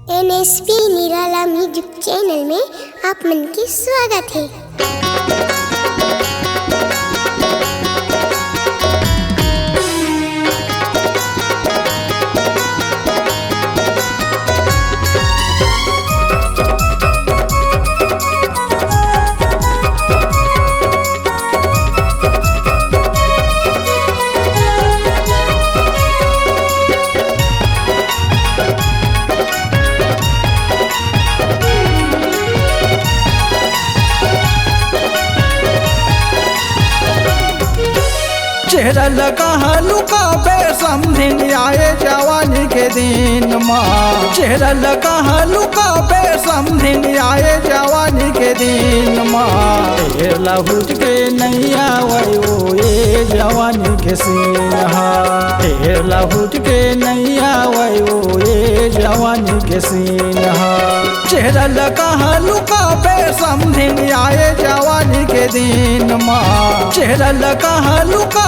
NSP निराला music channel में आप मन की स्वागत है। चेहरा लगा लुका समझिन आए जवानी के दिन माँ। चेहरा लगा लुका समझिन आए जवानी के दिन माँ। लहुट के नहीं आवे वो ये जवानी के सिन्हा। लहुट के नहीं आवे वो ये जवानी के सिन्हा। चेहरा लगा लुका समझिन आए जवानी के दिन माँ। चेहरा लगा लुका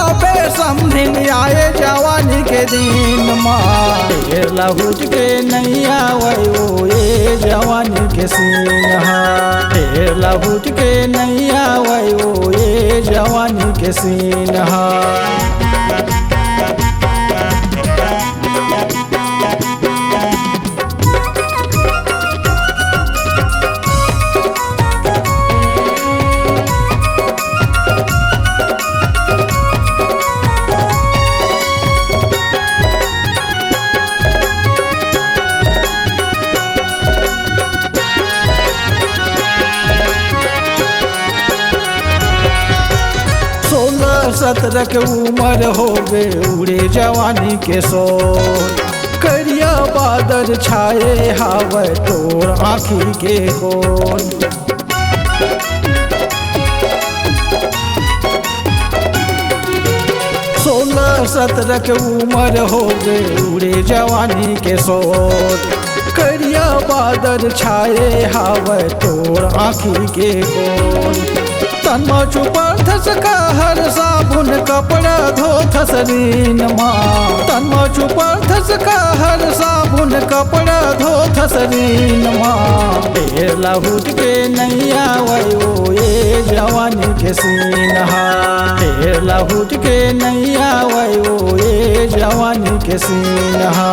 समझिन आए जवानी के दिन माँ। लहुट के नहीं आवे वो ये जवानी के सिन्हा। लहुट के नहीं आवे वो ये जवानी के सिन्हा। सत्रह के उम्र हो गए उड़े जवानी के सोर। करिया बादल छाए हवा तोर आँखी के कोर। 16-17 के उम्र हो गए उड़े जवानी के सोर। करिया बादल छाए हवा तोर आँखी के कोर। तनमा छुपर थस का हर साबुन कपड़ा धो थसरीन माँ। तनमा छुपर थस का हर साबुन कपड़ा धो थसरीन माँ। लहुट के नहीं आवे वो ये जवानी के सिन्हा। लहुट के नहीं आवे वो ये जवानी के सिन्हा।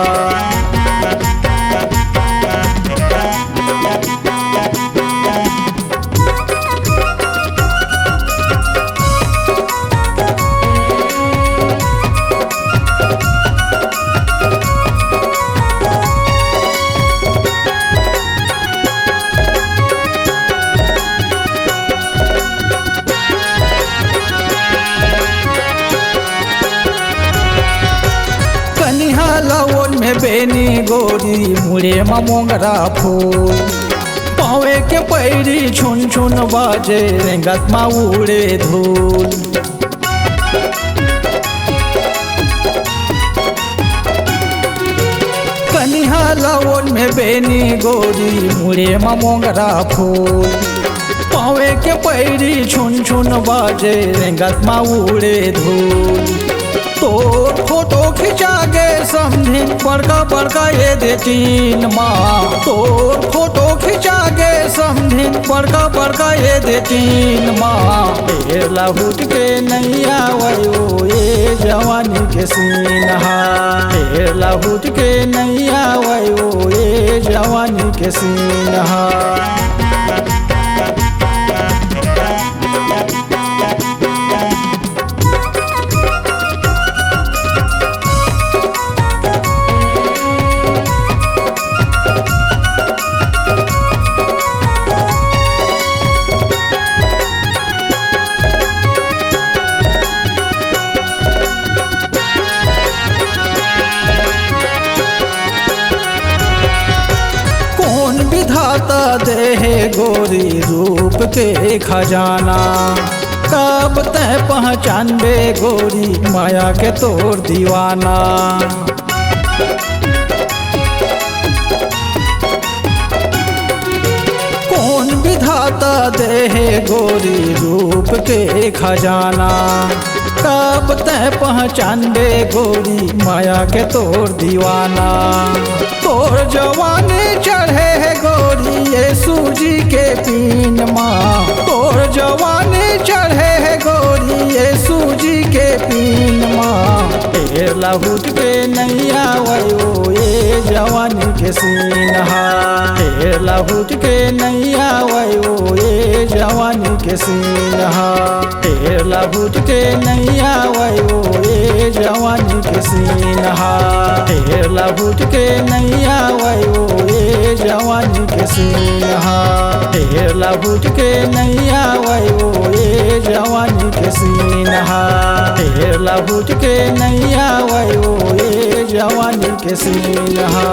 लावन में बेनी गोरी मुड़े मोंगरा फूल। पावे के पैरी छुन छुन बाजे रेंगत मा उड़े धूल। कनिहा लावन में बेनी गोरी मुड़े मोंगरा फूल। पावे के पैरी छुन छुन बाजे रेंगत मा उड़े धूल। तो फोटो खिंचा गे समझिन बड़का बड़का ये देतीन माँ। तो फोटो खिंचा गे समझिन बड़का बड़का ये देतीन माँ। लहुट के नहीं आवे वो ये जवानी के सिन्हा। लहुट के नहीं आवे वो ये जवानी के सिन्हा। विधाता दे है गोरी रूप के खजाना। कब तय पहचान बे गोरी माया के तोर दीवाना। कौन विधाता दे है गोरी रूप के खजाना। कब तय पहचान बे गोरी माया के तोर दीवाना। तोर जवानी चढ़ पीन माँ तोर जवानी चढ़े है गोरी यीशु जी के पीन माँ ढेर लहुट के नैया वयो ये जवानी के सीन हा ढेर लहुट के नैया वयो ये जवानी के सीन हा ढेर लहुट के नैया वयो ये जवानी के सीन हा ढेर लहुट के नैया वयो ये जवानी के सीन हा ढेर लहुट के नैया वयो ये जवानी के सीन हा ढेर लहुट के नैया वयो ये जवानी के सीन हा।